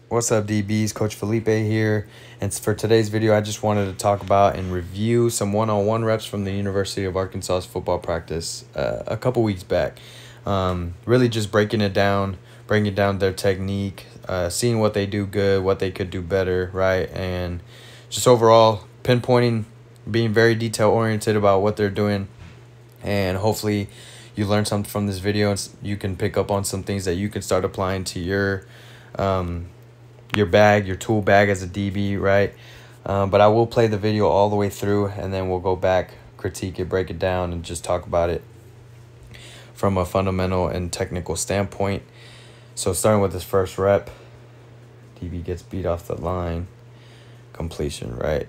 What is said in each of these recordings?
What's up, DBs? Coach Felipe here. And for today's video, I just wanted to talk about and review some one-on-one reps from the University of Arkansas's football practice a couple weeks back. Really just breaking down their technique, seeing what they do good, what they could do better, right? And just overall pinpointing, being very detail-oriented about what they're doing. And hopefully you learn something from this video and you can pick up on some things that you can start applying to your tool bag as a DB, right? But I will play the video all the way through, and then we'll go back, critique it, break it down, and just talk about it from a fundamental and technical standpoint. So starting with this first rep, DB gets beat off the line, completion, right?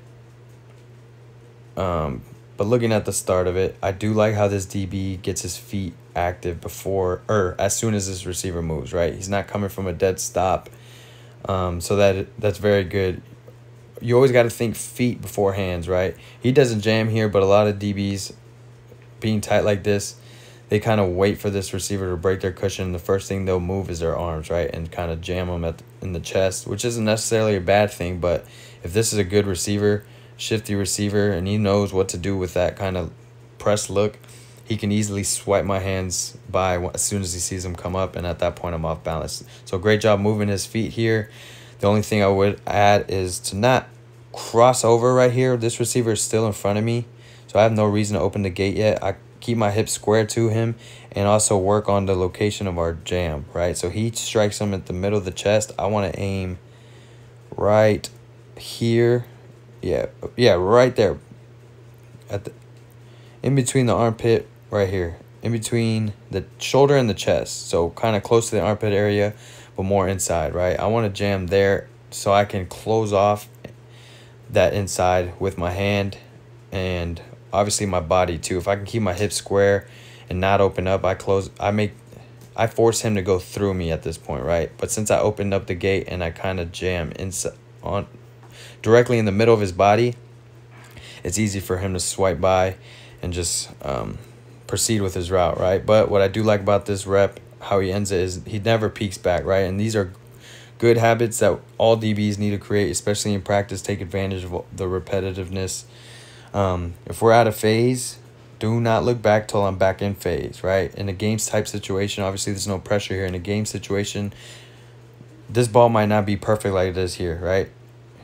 But looking at the start of it, I do like how this DB gets his feet active as soon as this receiver moves, right? He's not coming from a dead stop. So that's very good. You always got to think feet before hands, right? He doesn't jam here, but a lot of DBs being tight like this, they kind of wait for this receiver to break their cushion. The first thing they'll move is their arms, right? And kind of jam them in the chest, which isn't necessarily a bad thing. But if this is a good receiver, shifty receiver, and he knows what to do with that kind of press look, he can easily swipe my hands by as soon as he sees them come up, and at that point I'm off balance. So great job moving his feet here. The only thing I would add is to not cross over right here. This receiver is still in front of me, so I have no reason to open the gate yet. I keep my hips square to him and also work on the location of our jam, right? So he strikes him at the middle of the chest. I want to aim right here. Yeah, right there. In between the armpit, right here. In between the shoulder and the chest. So kind of close to the armpit area, but more inside, right? I want to jam there so I can close off that inside with my hand and obviously my body too. If I can keep my hips square and not open up, I force him to go through me at this point, right? But since I opened up the gate and I kind of jam directly in the middle of his body, it's easy for him to swipe by and just proceed with his route, right? But what I do like about this rep, how he ends it, is he never peeks back, right? And these are good habits that all DBs need to create, especially in practice. Take advantage of the repetitiveness. If we're out of phase, do not look back till I'm back in phase, right? In a games type situation, obviously there's no pressure here. In a game situation, this ball might not be perfect like it is here, right?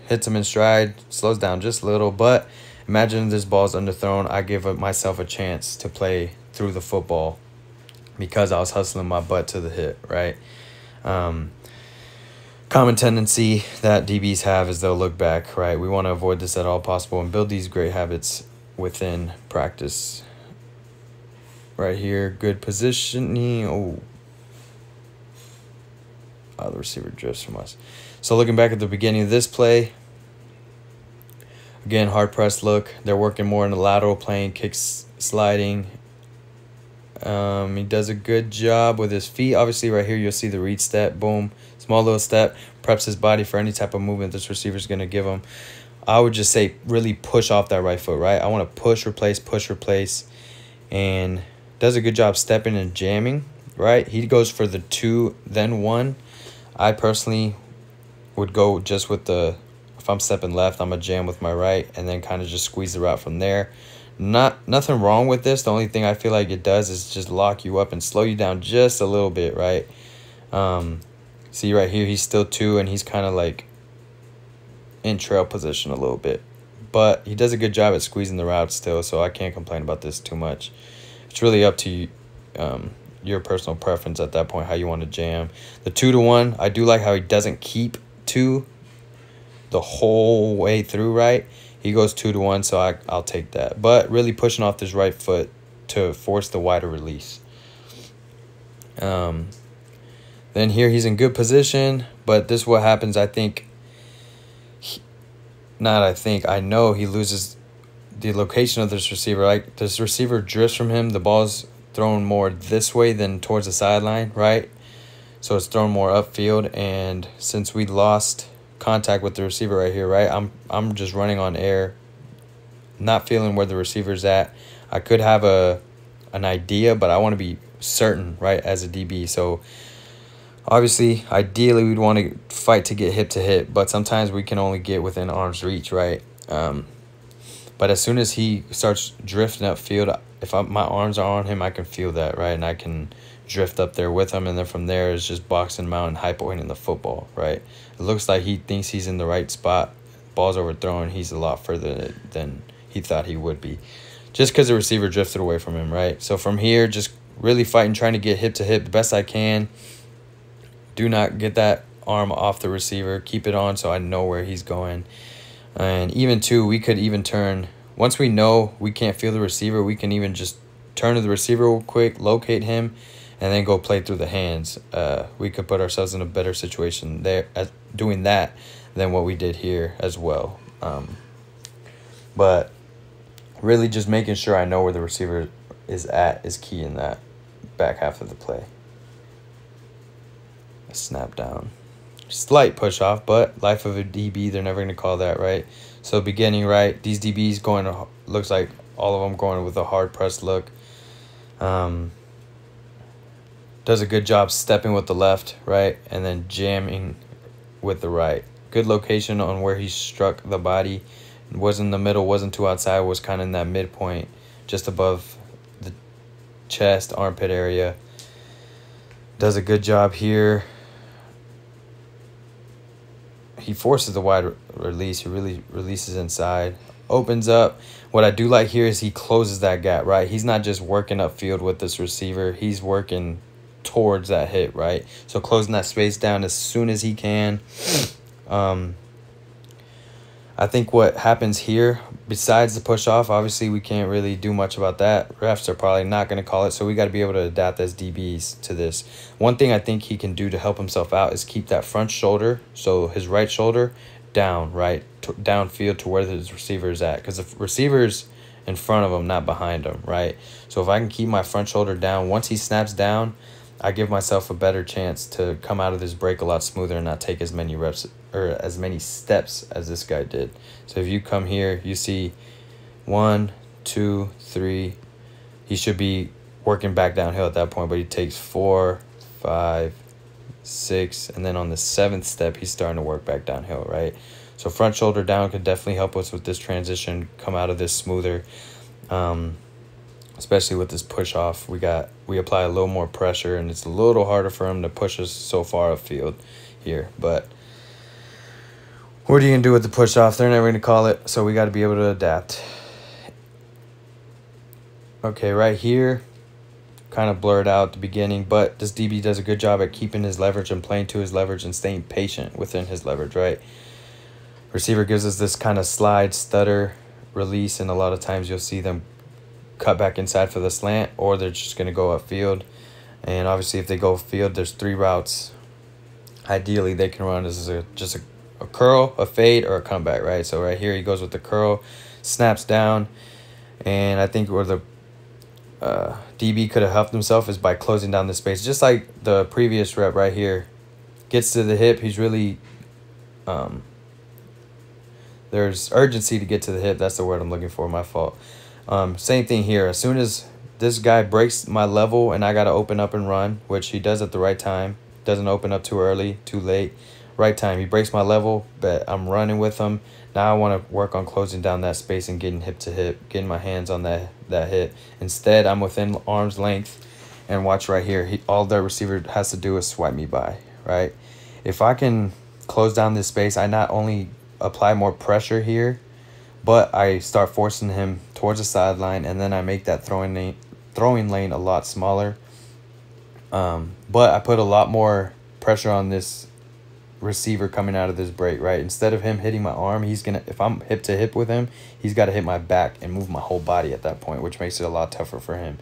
Hits him in stride, slows down just a little, but imagine this ball's underthrown. I give myself a chance to play through the football because I was hustling my butt to the hit, right? Common tendency that DBs have is they'll look back, right? We want to avoid this at all possible and build these great habits within practice. Right here, good positioning. Oh, the receiver drifts from us. So looking back at the beginning of this play, again, hard press look. They're working more in the lateral plane, kicks, sliding. He does a good job with his feet. Obviously, right here, you'll see the read step. Boom. Small little step. Preps his body for any type of movement this receiver is going to give him. I would just say really push off that right foot, right? I want to push, replace. And does a good job stepping and jamming, right? He goes for the 2, then 1. I personally would go just with if I'm stepping left, I'm going to jam with my right and then kind of just squeeze the route from there. Nothing wrong with this. The only thing I feel like it does is just lock you up and slow you down just a little bit, right? See right here, he's still 2 and he's kind of like in trail position a little bit. But he does a good job at squeezing the route still, so I can't complain about this too much. It's really up to you. Your personal preference at that point, how you want to jam. The 2-to-1, I do like how he doesn't keep 2 the whole way through, right? He goes 2-to-1, so I'll take that. But really pushing off this right foot to force the wider release. Then here he's in good position, but this is what happens. I know he loses the location of this receiver. Like this receiver drifts from him. The ball's thrown more this way than towards the sideline, right? So it's thrown more upfield, and since we lost contact with the receiver right here, right, I'm just running on air, not feeling where the receiver's at. I could have an idea, but I want to be certain, right, as a DB. So Obviously, ideally, we'd want to fight to get hip to hip, but sometimes we can only get within arm's reach, right? But as soon as he starts drifting upfield, if my arms are on him, I can feel that, right? And I can drift up there with him, and then from there it's just boxing him out and high pointing the football, right? It looks like he thinks he's in the right spot. Ball's overthrown. He's a lot further than he thought he would be, just because the receiver drifted away from him, right? So from here, just really fighting, trying to get hip to hip the best I can. Do not get that arm off the receiver. Keep it on so I know where he's going. And even too, we could even turn, once we know we can't feel the receiver, we can even just turn to the receiver real quick, locate him, and then go play through the hands. We could put ourselves in a better situation there at doing that than what we did here as well. But really just making sure I know where the receiver is at is key in that back half of the play. A snap down. Slight push off, but life of a DB, they're never going to call that, right? So beginning, right, these DBs going, looks like all of them going with a hard press look. Does a good job stepping with the left, right, and then jamming with the right. Good location on where he struck the body. Was in the middle, wasn't too outside, was kind of in that midpoint, just above the chest, armpit area. Does a good job here. He forces the wide release. He really releases inside. Opens up. What I do like here is he closes that gap, right? He's not just working upfield with this receiver. He's working towards that hit, right? So closing that space down as soon as he can. I think what happens here, besides the push off, obviously we can't really do much about that. Refs are probably not going to call it, so we got to be able to adapt as DBs to this. One thing I think he can do to help himself out is keep that front shoulder, so his right shoulder, down, right, downfield to where his receiver is at, because the receiver's in front of him, not behind him, right? So if I can keep my front shoulder down, once he snaps down, I give myself a better chance to come out of this break a lot smoother and not take as many reps or as many steps as this guy did. So if you come here, you see 1, 2, 3. He should be working back downhill at that point, but he takes 4, 5, 6, and then on the 7th step, he's starting to work back downhill, right? So front shoulder down could definitely help us with this transition, come out of this smoother. Especially with this push off, we apply a little more pressure, and it's a little harder for him to push us so far upfield here. But what are you gonna do with the push off? They're never gonna call it, so we got to be able to adapt. Okay, right here, kind of blurred out at the beginning, but this DB does a good job at keeping his leverage and playing to his leverage and staying patient within his leverage, right? Receiver gives us this kind of slide, stutter, release, and a lot of times you'll see them cut back inside for the slant, or they're just going to go upfield. And obviously if they go field, there's 3 routes. Ideally they can run as just a curl, a fade, or a comeback, right? So right here he goes with the curl, snaps down, and I think where the DB could have helped himself is by closing down the space, just like the previous rep right here. Gets to the hip, he's really there's urgency to get to the hip. That's the word I'm looking for, my fault. Same thing here. As soon as this guy breaks my level and I got to open up and run, which he does at the right time, doesn't open up too early, too late, right time. He breaks my level, but I'm running with him. Now I want to work on closing down that space and getting hip to hip, getting my hands on that hip. Instead, I'm within arm's length, and watch right here. All the receiver has to do is swipe me by, right? If I can close down this space, I not only apply more pressure here, but I start forcing him towards the sideline, and then I make that throwing lane a lot smaller. But I put a lot more pressure on this receiver coming out of this break, right? Instead of him hitting my arm, if I'm hip to hip with him, he's got to hit my back and move my whole body at that point, which makes it a lot tougher for him.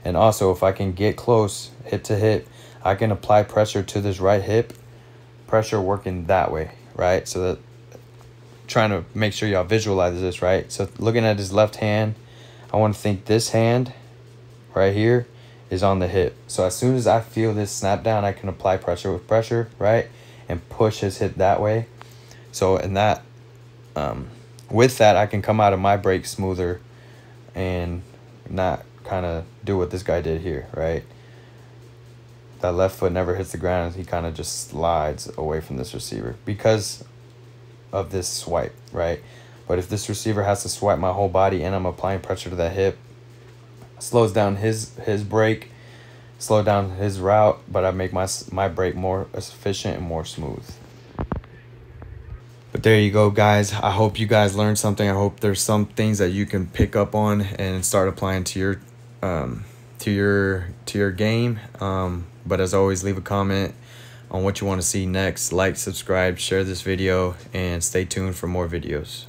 And also, if I can get close, hip to hip, I can apply pressure to this right hip, pressure working that way, right? So that, trying to make sure y'all visualize this, right? So looking at his left hand, I want to think this hand right here is on the hip. So as soon as I feel this snap down, I can apply pressure with pressure, right? And push his hip that way. So in that, with that, I can come out of my break smoother and not kind of do what this guy did here, right? that left foot never hits the ground. He kind of just slides away from this receiver because of this swipe, right? But if this receiver has to swipe my whole body and I'm applying pressure to that hip, slows down his break, slow down his route, but I make my break more efficient and more smooth. But there you go, guys. I hope you guys learned something. I hope there's some things that you can pick up on and start applying to your game. But as always, leave a comment on what you want to see next. Like, subscribe, share this video, and stay tuned for more videos.